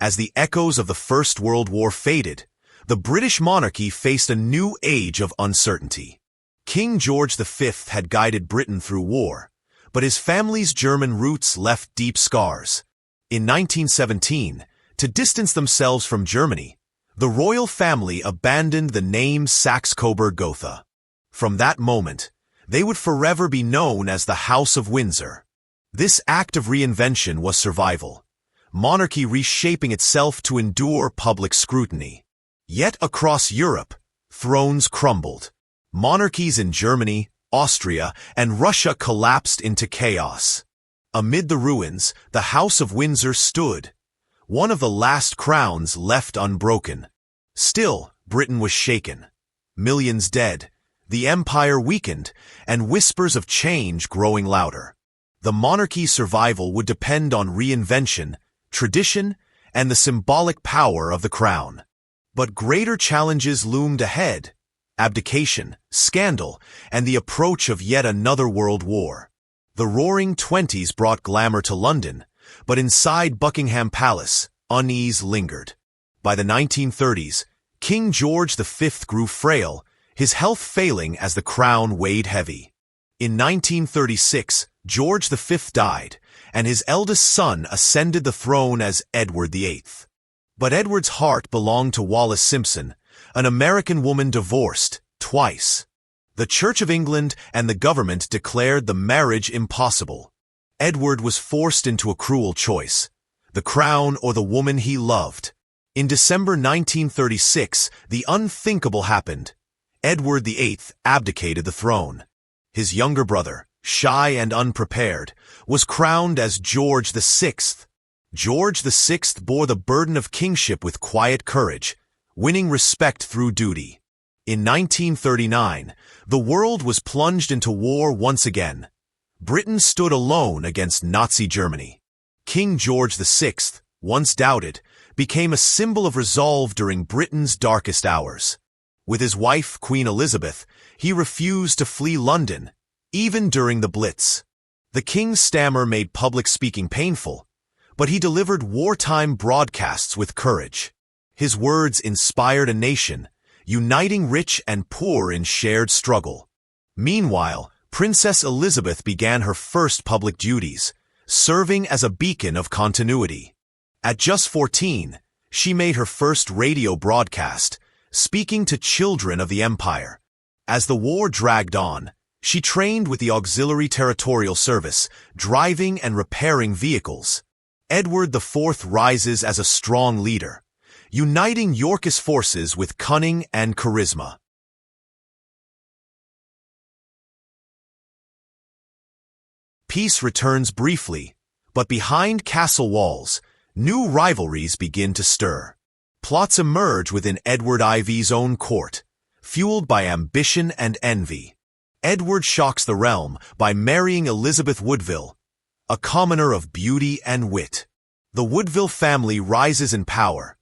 As the echoes of the First World War faded, the British monarchy faced a new age of uncertainty. King George V had guided Britain through war, but his family's German roots left deep scars. In 1917, to distance themselves from Germany, the royal family abandoned the name Saxe-Coburg-Gotha. From that moment, they would forever be known as the House of Windsor. This act of reinvention was survival, monarchy reshaping itself to endure public scrutiny. Yet across Europe, thrones crumbled. Monarchies in Germany, Austria, and Russia collapsed into chaos. Amid the ruins, the House of Windsor stood, one of the last crowns left unbroken. Still, Britain was shaken. Millions dead, the empire weakened, and whispers of change growing louder. The monarchy's survival would depend on reinvention, tradition, and the symbolic power of the crown. But greater challenges loomed ahead: abdication, scandal, and the approach of yet another world war. The Roaring Twenties brought glamour to London, but inside Buckingham Palace, unease lingered. By the 1930s, King George V grew frail, his health failing as the crown weighed heavy. In 1936, George V died, and his eldest son ascended the throne as Edward VIII. But Edward's heart belonged to Wallis Simpson, an American woman divorced twice. The Church of England and the government declared the marriage impossible. Edward was forced into a cruel choice: the crown or the woman he loved. In December 1936, the unthinkable happened. Edward VIII abdicated the throne. His younger brother, shy and unprepared, was crowned as George VI. George VI bore the burden of kingship with quiet courage, winning respect through duty. In 1939, the world was plunged into war once again. Britain stood alone against Nazi Germany. King George VI, once doubted, became a symbol of resolve during Britain's darkest hours. With his wife, Queen Elizabeth, he refused to flee London, even during the Blitz. The king's stammer made public speaking painful, but he delivered wartime broadcasts with courage. His words inspired a nation, uniting rich and poor in shared struggle. Meanwhile, Princess Elizabeth began her first public duties, serving as a beacon of continuity. At just 14, she made her first radio broadcast, speaking to children of the empire. As the war dragged on, she trained with the Auxiliary Territorial Service, driving and repairing vehicles. Edward IV rises as a strong leader, uniting Yorkist forces with cunning and charisma. Peace returns briefly, but behind castle walls, new rivalries begin to stir. Plots emerge within Edward IV's own court, fueled by ambition and envy. Edward shocks the realm by marrying Elizabeth Woodville, a commoner of beauty and wit. The Woodville family rises in power,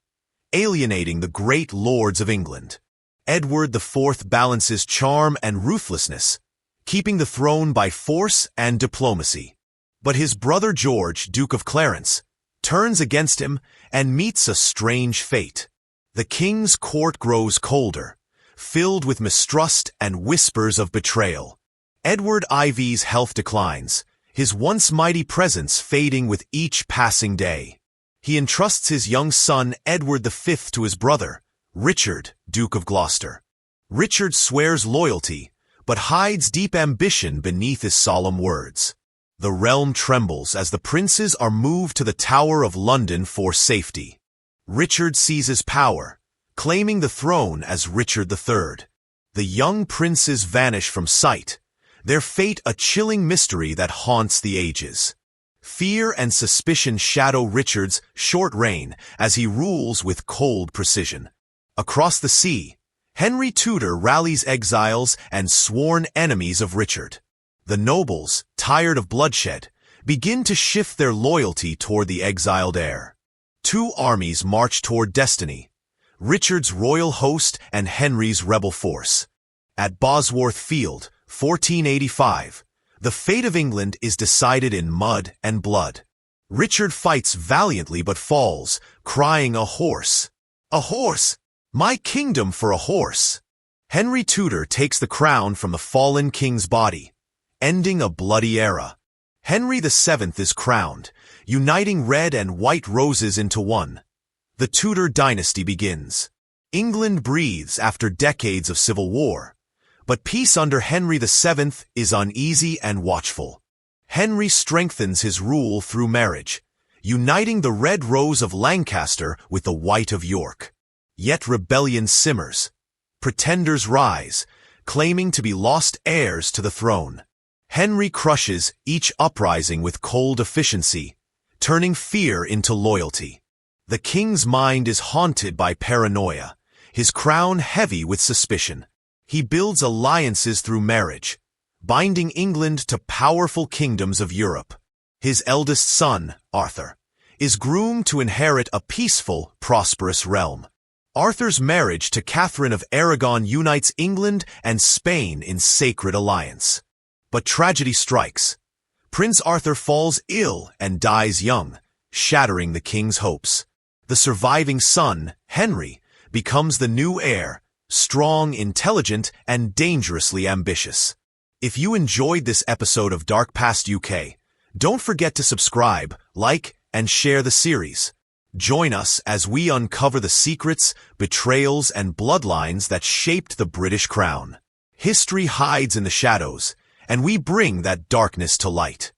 alienating the great lords of England. Edward IV balances charm and ruthlessness, keeping the throne by force and diplomacy. But his brother George, Duke of Clarence, turns against him and meets a strange fate. The king's court grows colder, filled with mistrust and whispers of betrayal. Edward IV's health declines, his once mighty presence fading with each passing day. He entrusts his young son Edward V to his brother, Richard, Duke of Gloucester. Richard swears loyalty, but hides deep ambition beneath his solemn words. The realm trembles as the princes are moved to the Tower of London for safety. Richard seizes power, claiming the throne as Richard III. The young princes vanish from sight, their fate a chilling mystery that haunts the ages. Fear and suspicion shadow Richard's short reign as he rules with cold precision. Across the sea, Henry Tudor rallies exiles and sworn enemies of Richard. The nobles, tired of bloodshed, begin to shift their loyalty toward the exiled heir. Two armies march toward destiny: Richard's royal host and Henry's rebel force. At Bosworth Field, 1485, the fate of England is decided in mud and blood. Richard fights valiantly but falls, crying, "A horse! A horse! My kingdom for a horse!" Henry Tudor takes the crown from the fallen king's body, ending a bloody era. Henry VII is crowned, uniting red and white roses into one. The Tudor dynasty begins. England breathes after decades of civil war, but peace under Henry VII is uneasy and watchful. Henry strengthens his rule through marriage, uniting the red rose of Lancaster with the white of York. Yet rebellion simmers. Pretenders rise, claiming to be lost heirs to the throne. Henry crushes each uprising with cold efficiency, turning fear into loyalty. The king's mind is haunted by paranoia, his crown heavy with suspicion. He builds alliances through marriage, binding England to powerful kingdoms of Europe. His eldest son, Arthur, is groomed to inherit a peaceful, prosperous realm. Arthur's marriage to Catherine of Aragon unites England and Spain in sacred alliance. But tragedy strikes. Prince Arthur falls ill and dies young, shattering the king's hopes. The surviving son, Henry, becomes the new heir, strong, intelligent, and dangerously ambitious. If you enjoyed this episode of Dark Past UK, don't forget to subscribe, like, and share the series. Join us as we uncover the secrets, betrayals, and bloodlines that shaped the British crown. History hides in the shadows, and we bring that darkness to light.